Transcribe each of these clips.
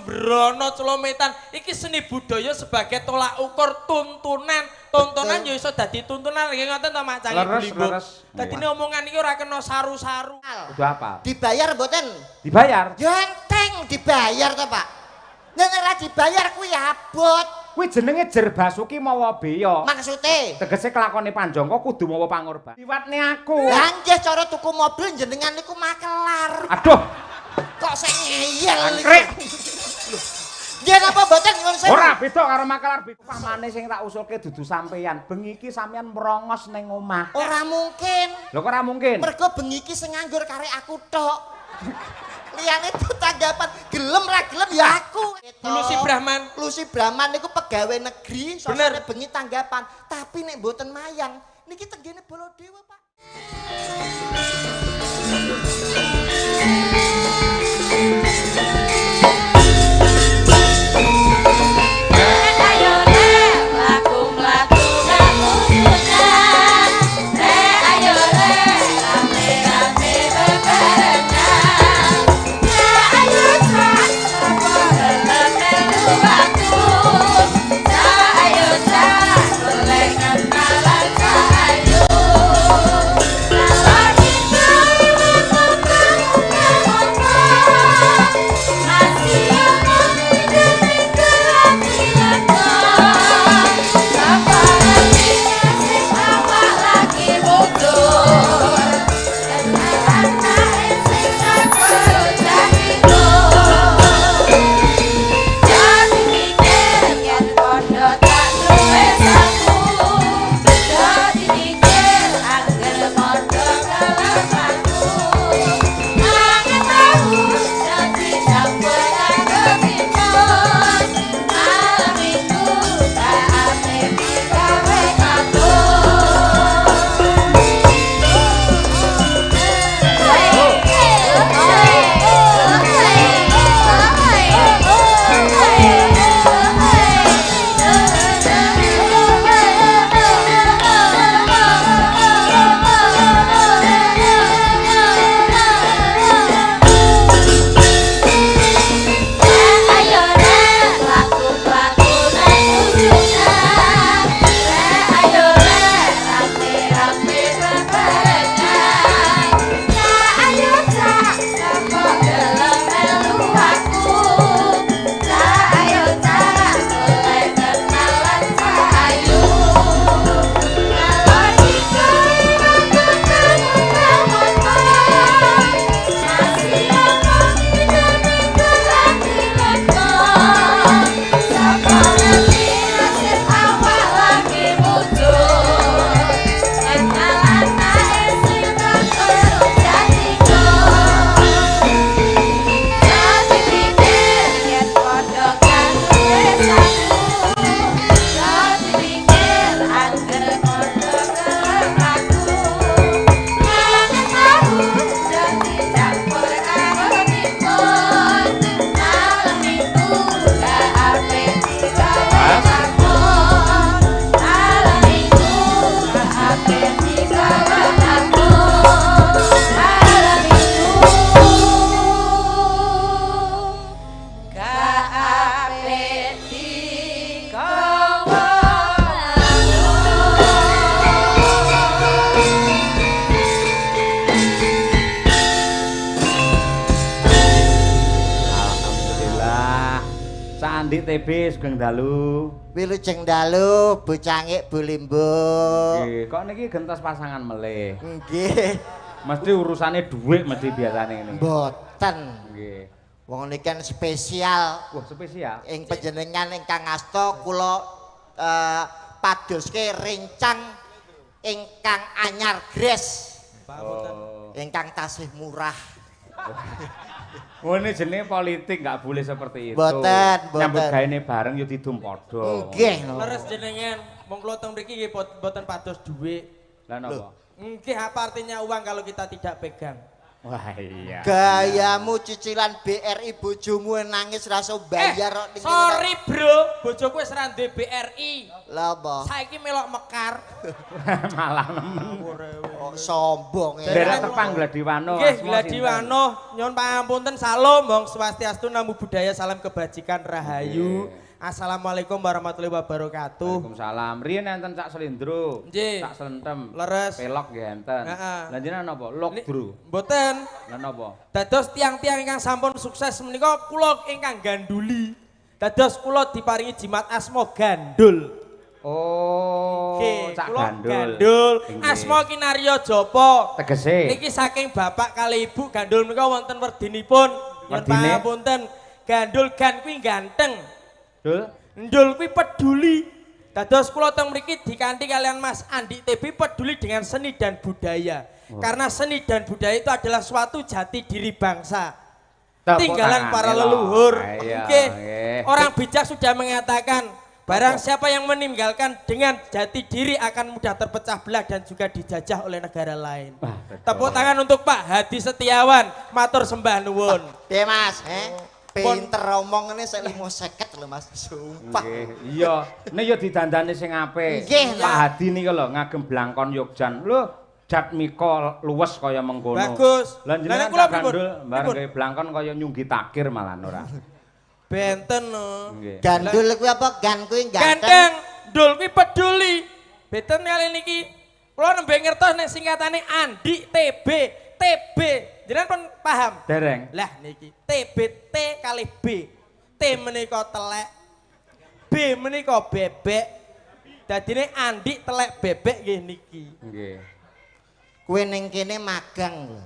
sembrono celometan iki seni budaya sebagai tolak ukur tontonan ya iso dadi tuntunan nggih ngoten to Mak Canggih Blimbung. Dadine omongan iki ora kena saru-saru. Kudu apa? Dibayar mboten? Dibayar. Ya enteng dibayar to, Pak. Nek ora dibayar kuwi abot. Kuwi jenenge jer basuki mawa beya. Maksude Tegese kelakone Panjangka kudu mawa pangorban. Liwatne aku. Lah nggih cara tuku mobil jenengan niku makelar. Aduh, Kok sik ngeyel Angkrek. Nggih napa mboten nyuwun sewu? ora beda karo makelar. Pamane sing tak usulke dudu sampeyan. Bengi iki sampeyan merongos ning omah. Ora mungkin. Lho kok ora mungkin? Mergo bengi iki sing nganggur karek aku tok. Liyane tetanggapan gelem ra gelem ya aku. Lusi Brahman. Lusi Brahman niku pegawai negeri, Bener. sosone bengi tanggapan. Tapi nek mboten mayang, niki tenggene Baladewa, Pak. Andi TB Sugeng Dalu. Wilujeng Dalu, Bocangik Bulimbung. Nggih, kok niki gentos pasangan melih. Nggih. Mesti urusane dhuwit mesti biasane ngene. Mboten. Nggih. Wong niki kan spesial. Wah, spesial. Ing panjenengan ingkang ngasta kula padoske rencang ingkang anyar gres. Ingkang tasih murah. Oh, ini jenis politik nggak boleh seperti itu. Boten, boten. Nyambut gaene bareng yo didum padha. Nggih. Leres jenengan, wong kula teng mriki nggih boten pados dhuwit. Lah napa? Nggih, apa artinya uang kalau kita tidak pegang? Wah iya. Gayamu cicilan BRI bojomu nangis rasa bayar kok ning Sorry bro, bojoku wis ra ndek BRI. Lah apa? Saiki melok mekar. Malah nemen. kok sombong ya. Daerah Tepang Gladiwano. Nggih, Gladiwano, nyuwun pangapunten salam Mong Swastiastu Namo Buddhaya salam kebajikan rahayu. Assalamualaikum warahmatullahi wabarakatuh. Waalaikumsalam. Riyen enten Cak Slendro, Nggih. Cak Slentem. Leres. Pelok nggih enten. Heeh. Lah jenengan napa? Lokdru. Mboten. Lah napa? Dados tiang-tiang ingkang sampun sukses menika kula ingkang ganduli. Dados kula diparingi jimat asma Gandul. Oh, Nggih, Cak kula Gandul. Gandul. Nggih. Asma Kinarya Japa. Tegese. Niki saking bapak kali ibu Gandul menika wonten werdinipun. Yen Werdine? pangapunten, Gandul gan kuwi ganteng. Dul. Ndul kuwi peduli. Dados kula teng mriki dikanthi kalian Mas Andi TB peduli dengan seni dan budaya. Karena seni dan budaya itu adalah suatu jati diri bangsa. Tinggalan para leluhur. Oke. Orang bijak sudah mengatakan barang siapa yang meninggalkan dengan jati diri akan mudah terpecah belah dan juga dijajah oleh negara lain. Tepuk tangan untuk Pak Hadi Setiawan, matur sembah nuwun. Piye Mas, pinter omongane sik 50 lho Mas, sumpah. Iya, nek ya didandani sing apik. Nggih, Pak Hadi niki lho ngagem blangkon Yogjan. Lho, Jat Miko luwes kaya mengkono. Bagus. Lah jenengan Cak Gandul bareng gawe blangkon kaya nyunggi takir malah ora. Benten no. Gandul kuwi apa? Gan kuwi ganteng. Ganteng, Dul kuwi peduli. Beten kali niki. Kula nembe ngertos nek singkatane Andi TB. TB. Jenengan pun paham? Dereng. Lah niki TB T kali B. T menika telek. B menika bebek. Dadine Andi telek bebek nggih niki. Nggih. Kowe ning kene magang lho.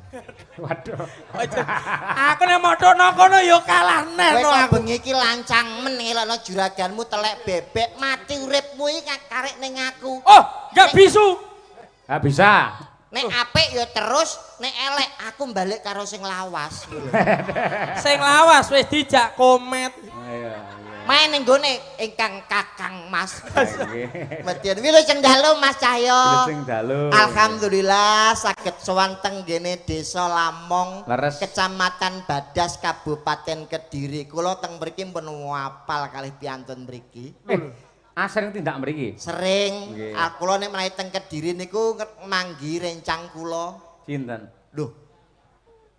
Waduh. Aku nek motono kono ya kalah neh Kowe no kok aku. bengi iki lancang men ngelokno juraganmu telek bebek, mati uripmu iki karek ning aku. Oh, enggak bisu. Ah bisa. Nek apik ya terus, nek elek aku balik karo sing lawas. Sing lawas wis dijak komet. Iya. Main ning gone ingkang Kakang Mas. Nggih. Medyan wilujeng dalu Mas Cahyo. Sing dalu. Alhamdulillah saged sowan teng gene Desa Lamong, Leres. Kecamatan Badas, Kabupaten Kediri. Kula teng mriki pun apal kalih piantun mriki. Asring tindak mriki. Sering Nggih. kula nek menawi teng Kediri niku manggi rencang kula. Sinten? Lho.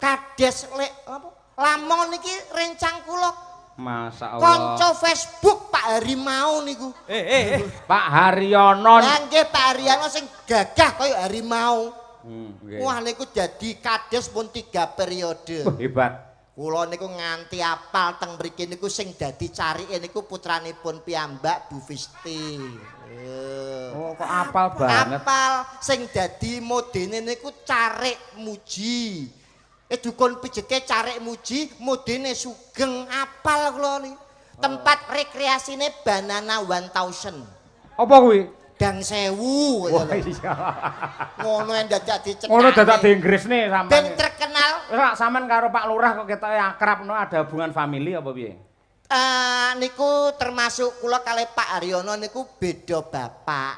Kades lek apa? Lamong niki rencang kula. Masya Allah. Kanca Facebook Pak Harimau niku. Pak Haryono. Lah nggih Pak Haryono sing gagah kaya harimau. Nggih. Wah niku jadi kades pun 3 periode. Hebat. Kula niku nganti apal teng mriki niku sing dadi carike niku putranipun piyambak Bu Fisti. Oh, kok apal banget. Apal sing dadi modene niku Carik Muji. Dukun pijete Carik Muji, modene Sugeng, apal kula niku. Tempat rekreasine Banana 1000. Apa kuwi? Gang Sewu. Wah iya. Ngono yang dadak dicetak. Ngono dadak di Inggris nih sampean. Ben terkenal. Ora sampean karo Pak Lurah kok ketok akrab no ada hubungan famili apa piye? Niku termasuk kula kalih Pak Haryono niku beda bapak.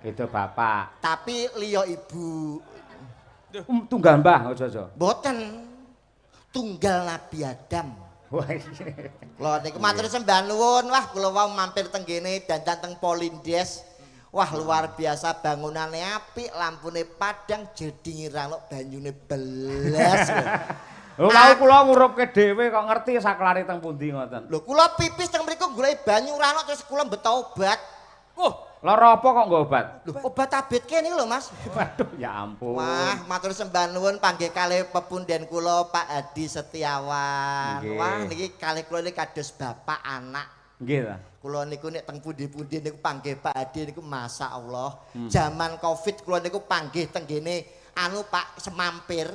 Beda bapak. Tapi liya ibu. Tunggal mbah aja-aja. Mboten. Tunggal Nabi Adam. Wah iya. Lho niku matur sembah nuwun. Wah kula wau mampir teng kene dandan teng Polindes. Wah luar biasa bangunane apik, lampune padang, jedinge ralok, banyune belas. Lho mau kula ngurupke dhewe kok ngerti saklare teng pundi ngoten. Lho kula pipis teng mriku golek banyu rano terus kula mbeta obat. Lara apa kok nggo obat? Lho obat tabitke niku lho Mas. Waduh ya ampun. Wah, matur sembah nuwun panggih kalih pepunden kula Pak Hadi Setiawan. Nggih. Wah, niki kalih kula niki kados bapak anak. Nggih ta. Kula niku nek teng pundi-pundi niku panggih Pak Hadi niku masyaallah. Zaman Covid kula niku panggih teng kene anu Pak semampir.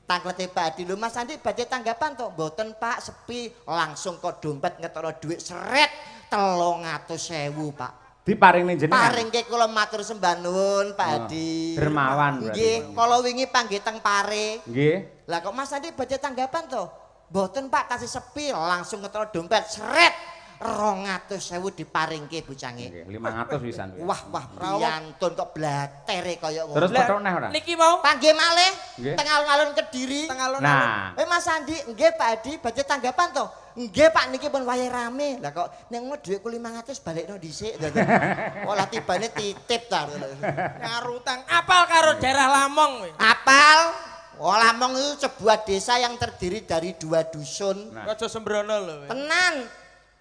Tangklete Pak Hadi lho Mas Andi badhe tanggapan to? Mboten Pak, sepi. Langsung kok dompet ngetokno dhuwit seret 300.000 Pak. Diparing ning jenengan. Paringke kula matur sembah nuwun Pak Hadi. Dermawan berarti. Nggih, kala wingi panggih teng Pare. Nggih. Lah kok Mas Andi badhe tanggapan to? Mboten Pak, tasih sepi, langsung ngetokno dompet seret 200.000 diparingke bocange. Nggih, 500 pisan. Wah, piantun kok blatere kaya ngono. Terus petok neh ora? Niki mau Panggih malih Nggih. teng alun-alun Kediri. teng alun-alun. Nah, Mas Andi, nggih Pak Hadi badhe tanggapan to? Nggih Pak niki pun wayahe rame. Lah kok ning ngono dhuwitku 500 balekno dhisik. Olah tibane titip ta. Karo utang apal karo daerah Lamong kowe. Apal? Oh Lamong itu sebuah desa yang terdiri dari 2 dusun. Aja sembrono lho kowe. Tenan.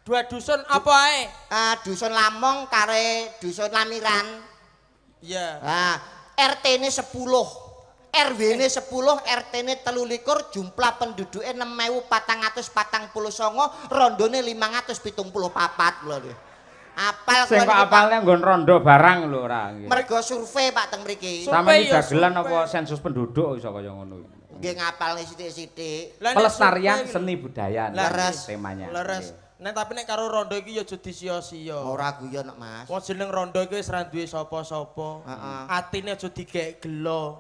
2 dusun apa ae? Dusun Lamong kare dusun Lamiran. Iya. Nah, RT-ne 10. RW-ne 10, RT-ne 23, jumlah penduduknya 6.449, rondone 574 lho. Apal Sing kok apalnya nggon rondo barang lho ora. Mergo survei Pak teng mriki. Sampe dagelan apa sensus penduduk iso kaya ngono iki. Nggih ngapalne sithik-sithik. Pelestarian seni budaya Leres temanya. Leres. Nek tapi nek karo rondo iki ya aja disia-sia. Ora guyon kok Mas. Wong jeneng rondo iki wis ra duwe sapa-sapa. Atine aja digek gelo.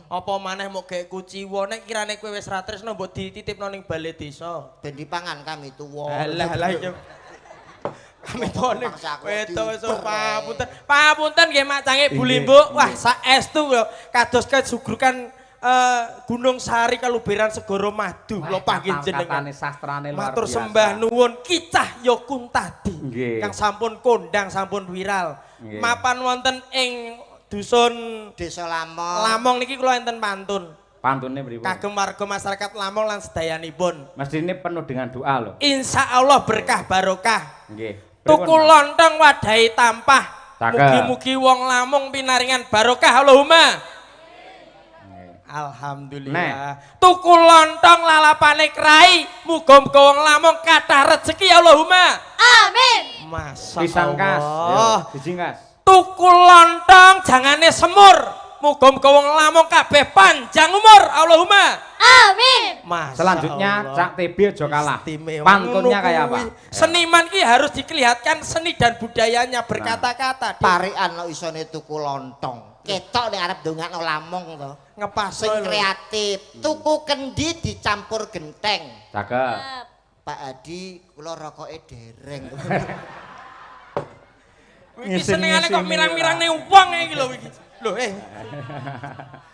Apa maneh mok gek kuciwa nek kirane kowe wis ra tresno mbok dititipno ning balai desa. Ben dipangan kami tuwa. Alah iki. Kami tone wedo wis papunten. Papunten nggih macange Bu Limbuk. Wah saestu lho kados kesugrukan Gunung Sari Kaluberan Segoro Madu kula panggih jenengan. Sastrane luar biasa. Matur sembah nuwun Kicah Yokuntadi. Kang sampun kondang sampun viral. Mapan wonten ing dusun Desa Lamong. Lamong niki kula enten pantun. Pantunnya pripun? Kagem warga masyarakat Lamong lan sedayanipun. Mesti ini penuh dengan doa loh. Insya Allah berkah barokah. Nggih. Tuku lontong wadahi tampah. Mugi-mugi wong Lamong pinaringan barokah Allahumma. Alhamdulillah. Tuku lontong lalapane krai, muga-muga wong Lamong kathah rezeki Allahumma. Amin. Masya Pisang kas. Allah. Biji kas. Tuku lontong jangane semur, muga-muga wong Lamong kabeh panjang umur Allahumma. Amin. Masya Selanjutnya Allah. Cak TB aja kalah. Istimewa. Pantunnya Ngono kayak apa? kuwi. Seniman ki harus dikelihatkan seni dan budayanya berkata-kata. Parikan lo isone tuku lontong. Ketok ning arep ndongakno Lamong to. Ngepas Sing kreatif. Tuku kendi dicampur genteng. Cakep. Pak Adi kula rokoke dereng. Iki senengane kok mirang-mirang ning wong iki lho iki. Lho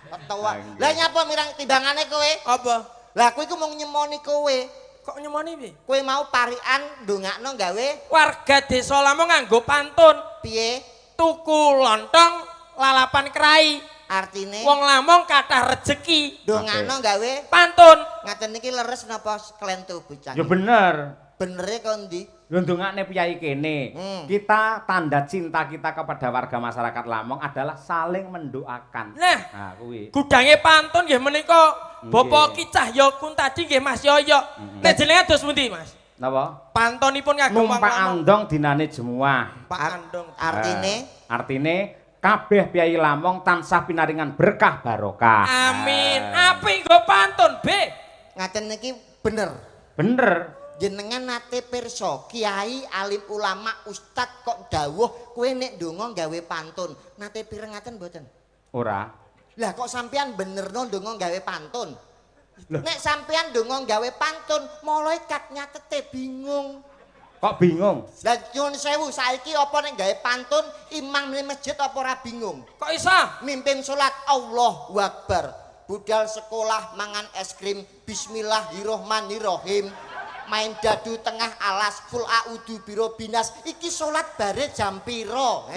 Ketua. Lah nyapa mirang timbangane kowe? Apa? Lah kowe iku mau nyemoni kowe. Kok nyemoni piye? Kowe mau parikan ndongakno gawe Warga desa Lamong nganggo pantun. piye? Tuku lontong lalapan krai. Artine Wong Lamong kathah rezeki. ndongakno gawe Pantun. ngaten iki leres napa klentu bocah? Ya bener. Benere kondi? Lho ndongakne piyai kene. Kita tanda cinta kita kepada warga masyarakat Lamong adalah saling mendoakan. Nah, kuwi. gudange pantun nggih menika Bapak Kicah Yokuntadi nggih Mas Yoyo. Nek jenengan dos pundi, Mas? Napa? Pantunipun kagem wong Numpak Lamong. andong dinane jemuah. Pak Andong. Artine Artine kabeh piyai Lamong tansah pinaringan berkah barokah. Amin. Apik nggo pantun, B. ngaten niki bener. Bener. Jenengan nate pirsa kiai alim ulama ustad kok dawuh kowe nek ndonga gawe pantun. Nate pireng ngaten mboten? Ora. Lah kok sampean benerno ndonga gawe pantun? Nek sampean ndonga gawe pantun, malaikat nyatete bingung. Kok bingung? Lah nyuwun sewu saiki apa nek gawe pantun imam ning masjid apa ora bingung? Kok iso? Mimpin salat Allahu Akbar. Budal sekolah mangan es krim Bismillahirrohmanirrohim. Main dadu tengah alas full audu biro binas iki salat bare jam piro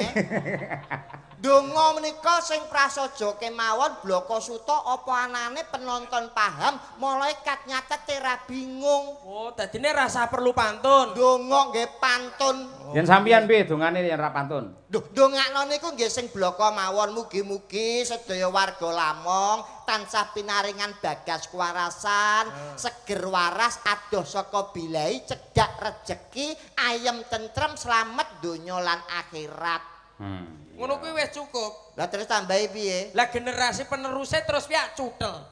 Donga menika sing prasaja kemawon bloko suta apa anane penonton paham malaikat nyatet ora bingung. Oh, dadine rasa perlu pantun. Donga nggih pantun. Yen sampeyan piye dongane yen ra pantun? Duh, dongakno niku nggih sing bloko mawon mugi-mugi sedaya warga Lamong tansah pinaringan bagas kewarasan, seger waras adoh saka bilai cedak rejeki, ayem tentrem slamet donya lan akhirat. Ngono kuwi wis cukup. Lah terus tambahi piye? Lah generasi penerusnya terus piye cutel.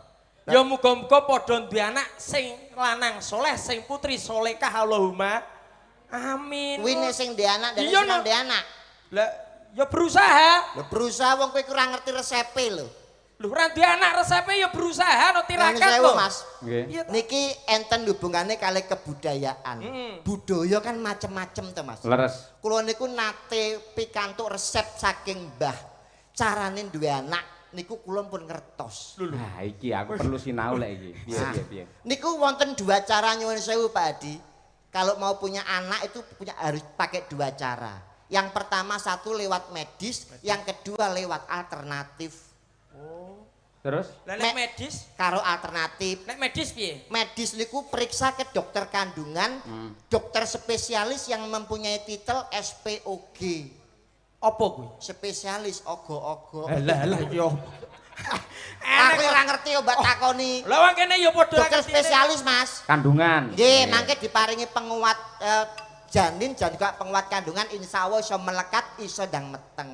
Ya muga-muga padha duwe anak sing lanang soleh, sing putri solehah Allahumma. Amin. Kuwi nek sing ndek anak dan Iya, sing no. ndek anak. Lah ya berusaha. Lah berusaha wong kowe ora ngerti resepe lho. Lho ora duwe anak resepe ya berusaha no tirakat Sewu, lho. Mas. Nggih. Iya ta? Niki enten hubungannya kali kebudayaan. Budaya kan macem-macem to, Mas. Leres. Kula niku nate pikantuk resep saking Mbah. Carane duwe anak niku kula pun ngertos. Nah, iki aku perlu sinau lek iki. Piye piye piye. Niku wonten dua cara nyuwun sewu Pak Adi. kalau mau punya anak itu harus pakai 2 cara. Yang pertama satu lewat medis, yang kedua lewat alternatif. Terus? Lah nek medis? Karo alternatif. Nek medis piye? Medis niku periksa ke dokter kandungan, dokter spesialis yang mempunyai titel SPOG. Apa kuwi? Spesialis ogo-ogo. Lah yo. Aku ora ngerti obat takoni. Lah wong kene yo padha Dokter spesialis, Mas. Kandungan. Nggih, mangke diparingi penguat janin dan juga penguat kandungan insya Allah iso melekat iso ndang meteng.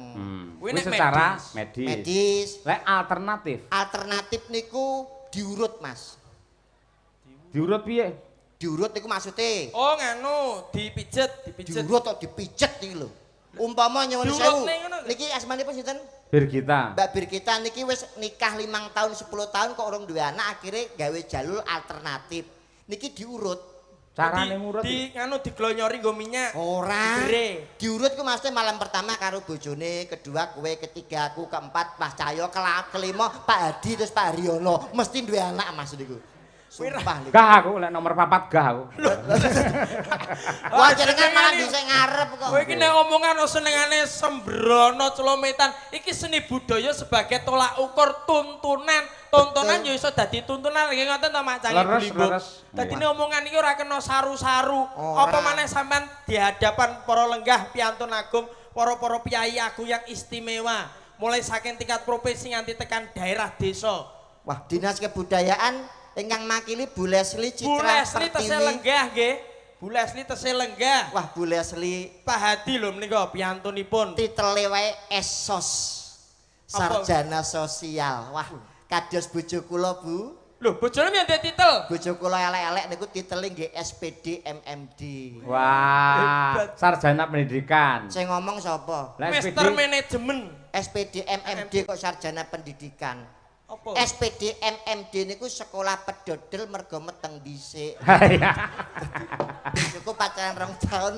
Kuwi Kuwi nek secara medis. medis. Lek alternatif. Alternatif niku diurut, Mas. Diurut piye? Diurut niku maksudnya Oh nganu, dipijet. diurut atau dipijet iki lho. Umpama nyuwun Diurut sewu. ning ngono lho. Niki asmanipun sinten? Birgita. Mbak Birgita niki wis nikah 5 tahun 10 tahun kok urung duwe anak akhirnya gawe jalur alternatif. Niki diurut. Carane ngurut. Di nganu diglonyori nggo minyak. Ora. Gere. Diurut ku maksudnya malam pertama karo bojone, kedua kowe, ketiga aku, keempat Mas Cahyo, kelima Pak Hadi terus Pak Haryono. Mesti duwe anak Mas niku. Sumpah niku. Gah aku lek nomor 4 gah aku. Wah jenengan malah bisa ngarep kok. Kowe iki nek omongan senengane sembrono celometan, iki seni budaya sebagai tolak ukur tuntunan. Tontonan yo iso dadi tuntunan nggih ngoten to Mak Canggih Blimbing. Leres. Dadine omongan iki ora kena saru-saru. Apa maneh sampean di hadapan para lenggah piantun agung, para piyai agung yang istimewa, mulai saking tingkat provinsi nganti tekan daerah desa. Wah, Dinas Kebudayaan ingkang makili Bu Leslie Bu Citra Leslie tesih Pertiwi. lenggah nggih. Bu Leslie tesih lenggah. Wah, Bu Leslie Pak Hadi lho menika piantunipun. titele wae esos. Apa? Sarjana sosial. Wah, kados bojo kula, Bu. Lho, bojone piye ndek titel? Bojo kula elek-elek niku titele nggih SPD MMD. Wah, sarjana pendidikan. Saya ngomong sapa? Lah Master Manajemen. SPD MMD kok sarjana pendidikan. Apa? SPD MMD niku sekolah pedodel mergo meteng dhisik. Cukup pacaran 2 tahun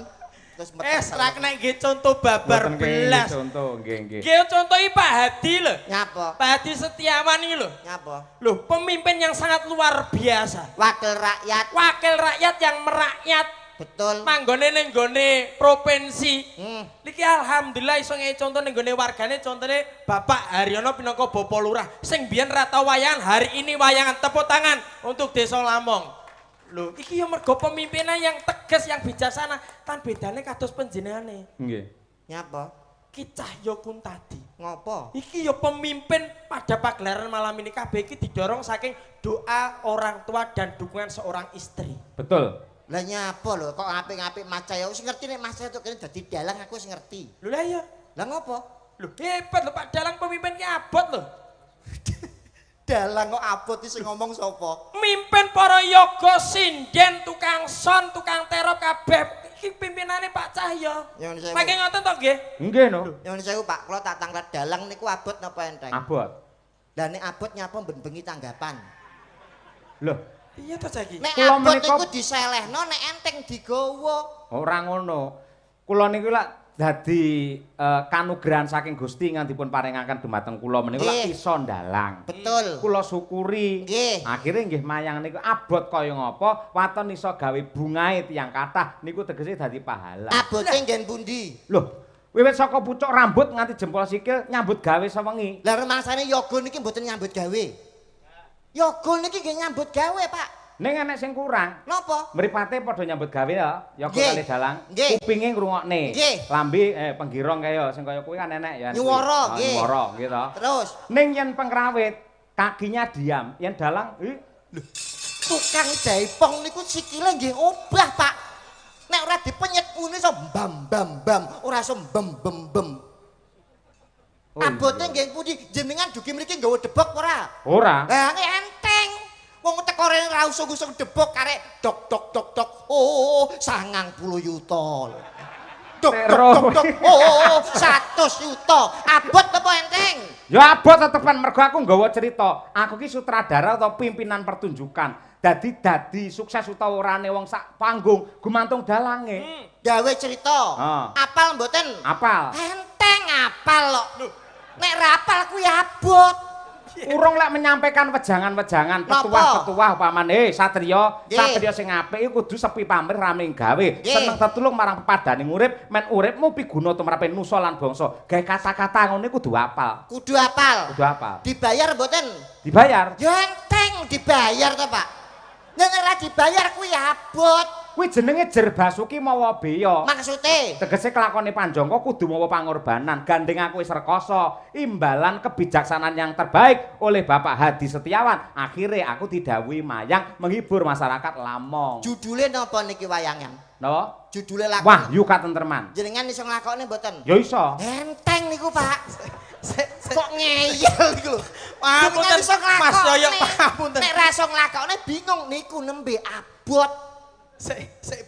terus meteng. Ra kena nggih contoh babar Mboten belas. contoh, nggih nggih. Nggih contohi Pak Hadi lho. Nyapa? Pak Hadi Setiawan iki lho. Nyapa? Loh, pemimpin yang sangat luar biasa. Wakil rakyat. Wakil rakyat yang merakyat. Betul. Manggone ning gone provinsi. Hmm. Niki alhamdulillah iso ngehi contoh ning gone wargane contone Bapak Haryono pinangka Bapak Lurah sing biyen ra tau wayangan, hari ini wayangan. Tepuk tangan untuk Desa Lamong. Loh, iki ya mergo pemimpinan yang tegas, yang bijaksana. Tan bedane kados panjenengane. Nggih. Nyapa? Ki Cahyo Kuntadi. Ngopo? Iki ya pemimpin pada pagelaran malam ini kabeh iki didorong saking doa orang tua dan dukungan seorang istri. Betul. Lah nyapa lho kok apik-apik Mas Cahyo wis ngerti nek Mas Cahyo tuh kene dadi dalang aku wis ngerti. Lho lah ya. Lah ngopo? Lho hebat lho Pak Dalang pemimpin ki abot lho. Dalang kok abot iki sing ngomong sapa? Mimpin para yoga sinden, tukang son, tukang terop kabeh. Iki pimpinane Pak Cahyo. Nyuwun sewu. Mangke ngoten to nggih? Nggih no. Nyuwun sewu Pak, kula tak tanglet dalang niku abot napa enteng? Abot. Lah nek abot nyapa ben-bengi tanggapan. Loh, Iya to saiki. Nek Kula abot menika- niku diselehno nek enteng digawa. ora ngono. Kula niku lak dadi kanugrahan saking Gusti ngantipun paringaken dumateng kula menika lak Nggih. iso ndalang. Betul. Kula syukuri. Nggih. Akhire nggih mayang niku abot kaya ngapa, waton iso gawe bungae tiyang kathah niku tegese dadi pahala. Abote nggen pundi? Loh, wiwit saka pucuk rambut nganti jempol sikil nyambut gawe sewengi. Lah rumangsane yoga niki mboten nyambut gawe. Yoga niki nggih nyambut gawe, Pak. Ning enek sing kurang. Napa? Mripate padha nyambut gawe ya, yoga Nggih. kali dalang. Nggih. Kupinge ngrungokne. Nggih. Lambe penggirong kaya sing kaya kuwi kan enek ya. Nyuwara, nggih. Nyuwara gitu. Terus Ning yen pengrawit kakinya diam, yen dalang tukang jaipong niku sikile nggih obah, Pak. Nek ora dipenyet ngene iso bam bam bam, ora iso bem bem bem. Oh, Abote iya. nggih pundi? Jenengan dugi mriki nggawa debok ora? Ora. Lah nggih enteng. Wong teko rene ra usung-usung debok karek dok dok dok dok. Oh, 90 yuta. Dok dok dok dok. Oh, 100 yuta. Abot apa enteng? Ya abot tetepan mergo aku nggawa cerita. Aku ki sutradara atau pimpinan pertunjukan. Dadi sukses utawa orane wong sak panggung gumantung dalange. Gawe cerita. Apal mboten? Apal. Enteng apal kok. Nek ra apal kuwi abot. urung lek menyampaikan wejangan-wejangan petuah-petuah upamane Satrio sing apik iku kudu sepi pamrih rame gawe seneng tetulung marang pepadaning urip men uripmu piguna tumrape nusa lan bangsa gawe kata-kata ngono kudu apal dibayar mboten dibayar ya enteng dibayar to Pak nek ora dibayar kuwi abot kuwi jenenge jer basuki mawa beya maksude tegese kelakone Panjangka kudu mawa pangorbanan gandeng aku wis rekoso imbalan kebijaksanaan yang terbaik oleh Bapak Hadi Setiawan akhirnya aku didhawuhi mayang menghibur masyarakat Lamong judule napa niki wayangan napa judule lakon Wahyu Katentreman jenengan iso nglakokne mboten ya iso enteng niku Pak kok ngeyel iku lho Pamunten Mas Yoyo pamunten nek ra iso nglakokne bingung niku nembe abot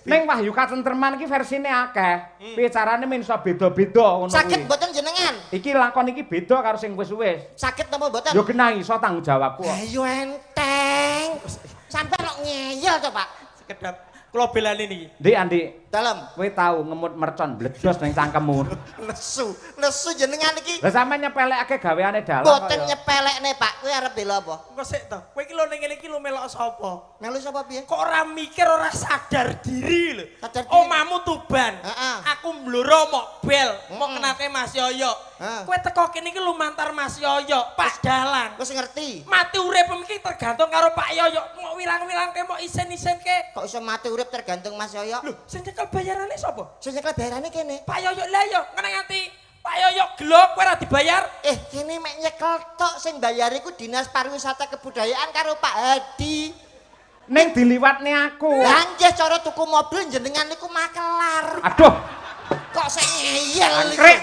Ning Wahyu Katentreman iki versine akeh. Piye carane men iso beda-beda ngono kuwi. Saged mboten jenengan? Iki lakon iki beda karo sing wis-wis. Saged napa mboten? Yo genah iso tanggung jawabku kok. Ayo enteng. Sampeyan kok ngeyel to, Pak? Sekedap kula belani niki. Ndik, Andi. Dalem. Kowe tau ngemut mercon bledos ning cangkemmu. Nesu jenengan iki. Lah sampeyan nyepelekake gaweane dalang. Mboten nyepelekne, Pak. Kowe arep bela apa? Engko sik to. Kowe iki lho ning ngene iki lho melok sapa? Melu sapa piye? Kok ora mikir ora sadar diri lho. Sadar diri. Omamu Tuban. Heeh. Aku mbloro mok bel, mok kenake Mas Yoyo. Kowe teko kene iki lumantar Mas Yoyo, Pak Dalang. Wis ngerti. Mati urip iki tergantung karo Pak Yoyo. Mok wilang-wilangke mok isen-isenke. Kok iso mati urip tergantung Mas Yoyo? Lho, sing nyekel bayarane sapa? Sing nyekel bayarane kene. Pak Yoyo lah yo, ngene nganti Pak Yoyo gelo kowe ora dibayar. Kene mek nyekel tok sing bayar iku Dinas Pariwisata Kebudayaan karo Pak Hadi. Ning diliwatne aku. Lah nggih cara tuku mobil jenengan niku makelar. Aduh. Kok sing ngeyel Angkrek.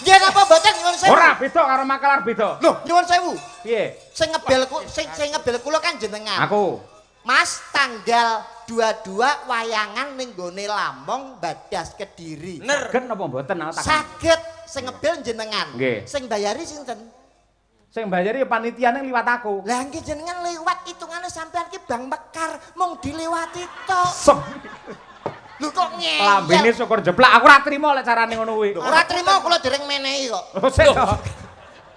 Nggih napa mboten nyuwun sewu? Ora beda karo makelar beda. Lho, nyuwun sewu. Piye? Sing ngebel kula kan jenengan. Aku. Mas tanggal 22 wayangan ning gone Lamong Badas Kediri. Bener. Saged napa mboten aku tak. Saged sing ngebel jenengan. Nggih. Sing bayari sinten? Sing bayari ya panitiane liwat aku. Lah nggih jenengan liwat hitungane sampean ki Bang Mekar mung diliwati tok. Sep. Lho kok ngeyel. Lambene syukur jeblak aku ora trimo lek carane ngono kuwi. Ora trimo kula dereng menehi kok. Oh, sik.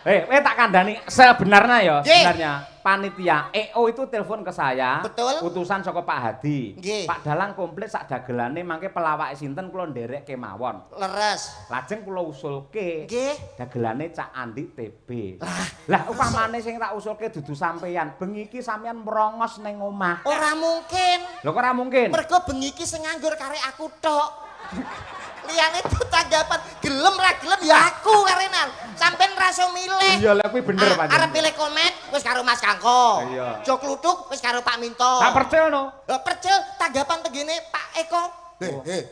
Kowe tak kandhani sebenarnya ya, Nggih. sebenarnya panitia EO itu telepon ke saya. Betul. Utusan saka Pak Hadi. Nggih. Pak Dalang komplit sak dagelane mangke pelawake sinten kula nderek kemawon. Leres. Lajeng kula usulke. Nggih. Dagelane Cak Andi TB. Lah upamane sing tak usulke dudu sampeyan, bengi iki sampeyan merongos ning omah. Ora mungkin. Lho kok ora mungkin? Mergo bengi iki sing nganggur karek aku tok. Liyane itu tanggapan gelem ra gelem ya aku karenan. Sampeyan ra iso milih. Iya lek kuwi bener pancen. Arep pilih komet wis karo Mas Kangko. Iya. Jok Lutuk wis karo Pak Minto. Tak percil no. Lah percil tanggapan tenggene Pak Eko.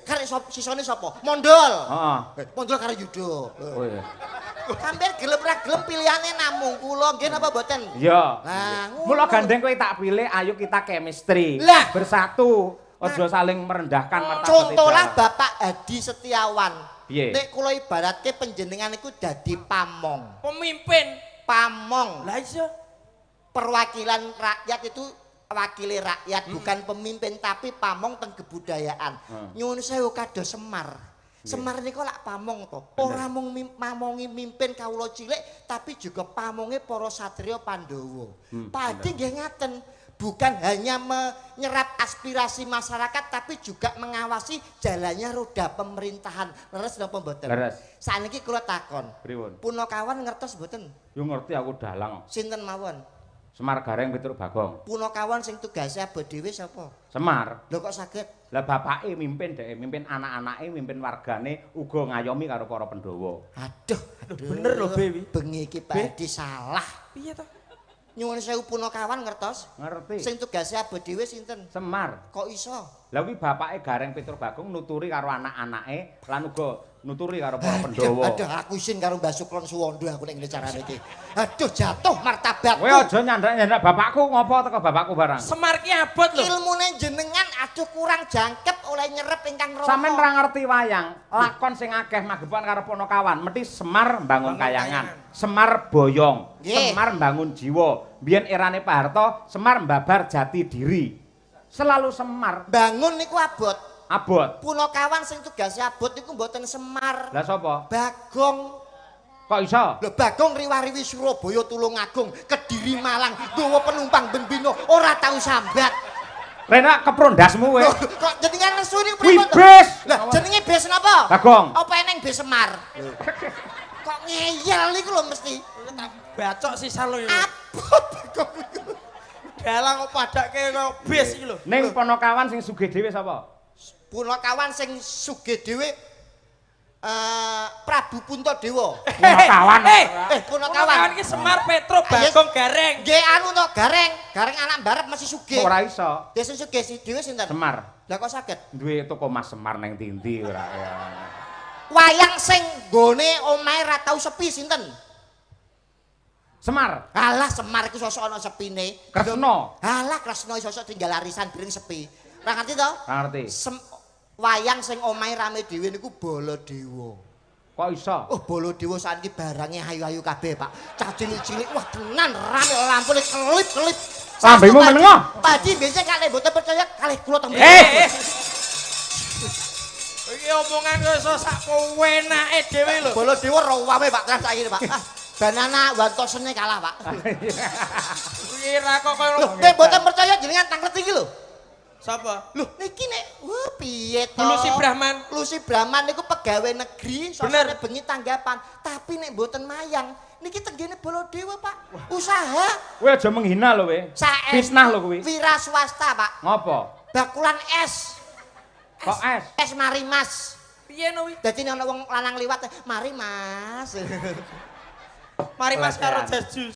Karek sisone sapa? Mondol. Heeh. Mondol karo Yudo. Oh iya. Sampeyan gelem ra gelem pilihane namung kula nggih napa mboten? Iya. Lah, ngono. Mula gandeng kowe tak pilih ayo kita chemistry. Lah. Bersatu. Aja saling merendahkan martabat. Contohlah Bapak Hadi Setiawan. Piye? Nek kula ibaratke panjenengan iku dadi pamong. Pemimpin. Pamong. Lah iya. Perwakilan rakyat itu wakili rakyat bukan pemimpin tapi pamong teng kebudayaan. Nyuwun sewu kados Semar. Semar niku lak pamong to. Ora mung mamongi mimpin kawula cilik tapi juga pamonge para satriya Pandhawa. Pak Hadi nggih ngaten. Bukan hanya menyerap aspirasi masyarakat tapi juga mengawasi jalannya roda pemerintahan. Leres napa mboten? Leres. Saniki kula takon. Pripun? Punakawan ngertos mboten? Yo ngerti aku dalang. Sinten mawon? Semar Gareng Piturut Bagong. Punakawan sing tugase abot dhewe sapa? Semar. Lho kok saged? Lah bapake mimpin dhek, mimpin anak-anake, mimpin wargane uga ngayomi karo para Pandhawa. Aduh, bener lho, Bewi. Bengi iki Pak Hadi salah. Piye to? Nyuwun sewu punakawan ngertos? Ngerti. Sing tugase abot dhewe sinten? Semar. Kok iso? Lah kuwi bapake Gareng Piturut Bagong nuturi karo anak-anake lan uga nuturi karo para Pandhawa. Aduh, aku isin karo Mbah Suklon Suwondo aku nek ngene carane iki. Aduh, jatuh martabatku. Kowe aja nyandak-nyandak bapakku ngopo teko bapakku barang. Semar ki abot lho. Ilmune jenengan aduh kurang jangkep oleh nyerep ingkang rama. Sampeyan ora ngerti wayang, lakon sing akeh magepan karo Punakawan, mesti Semar mbangun kayangan, Semar boyong, Nggih. Semar mbangun jiwa. Biyen erane Pak Harto, Semar mbabar jati diri. Selalu Semar Bangun niku abot. abot. Punakawan sing tugase abot niku mboten Semar. Lah sapa? Bagong. Kok iso? Lho Bagong riwariwi Surabaya Tulungagung, Kediri Malang, nggawa penumpang ben bino ora tau sambat. Rena keprondasmu kowe. Loh, kok jenengan nesu niku Kuwi pripun? bis. Lah jenenge bis napa? Bagong. Apa eneng bis Semar? Kok ngeyel niku lho mesti. Tak bacok sisan lho. Apa Bagong niku? Dalang kok padake kok bis iki lho. Ning Ponokawan sing sugih dhewe sapa? Punakawan sing sugih dhewe Prabu Puntadewa. Ponokawan. Punakawan iki Semar Petro Bagong Gareng. Nggih anu to Gareng, Gareng anak mbarep mesti sugih. Ora iso. Desa sugih si dhewe sinten? Semar. Lah kok saged? Duwe toko Mas Semar nang Tindi ora ya. Wayang sing nggone omahe ra tau sepi sinten? Semar. Alah Semar iku sosok ana sepine. Kresna. Alah Kresna sosok tinggal arisan bring sepi. Ora ngerti to? Ngerti. Wayang sing omahe rame dhewe niku Baladewa. Kok iso? Oh Baladewa saiki barange ayu-ayu kabeh, Pak. Cah cilik-cilik wah tenan rame lampune kelip-kelip. Lambemu menengo. Padi biasa kalih mboten percaya kalih kula teng. Iki omongan kok iso sak kowenake dhewe lho. Baladewa rawame Pak terus saiki Pak. Ah, Banana Wantosene kalah, Pak. Iki ra kok Loh, nek mboten percaya jenengan tanglet iki lho. sapa? Loh, niki nek wah piye to? Lusi Brahman. Lusi Brahman niku pegawai negeri, Bener. sosone bengi tanggapan. Tapi nek mboten mayang, niki tenggene Baladewa, Pak. Usaha Kowe aja menghina lho kowe. sae Fisnah lho kowe. wira swasta, Pak. Ngopo? Bakulan es. Kok es? Es mari Mas. Piye no wi? Dadi nek ana wong lanang liwat, mari Mas. Mari Mas karo Pelecehan. jas jus.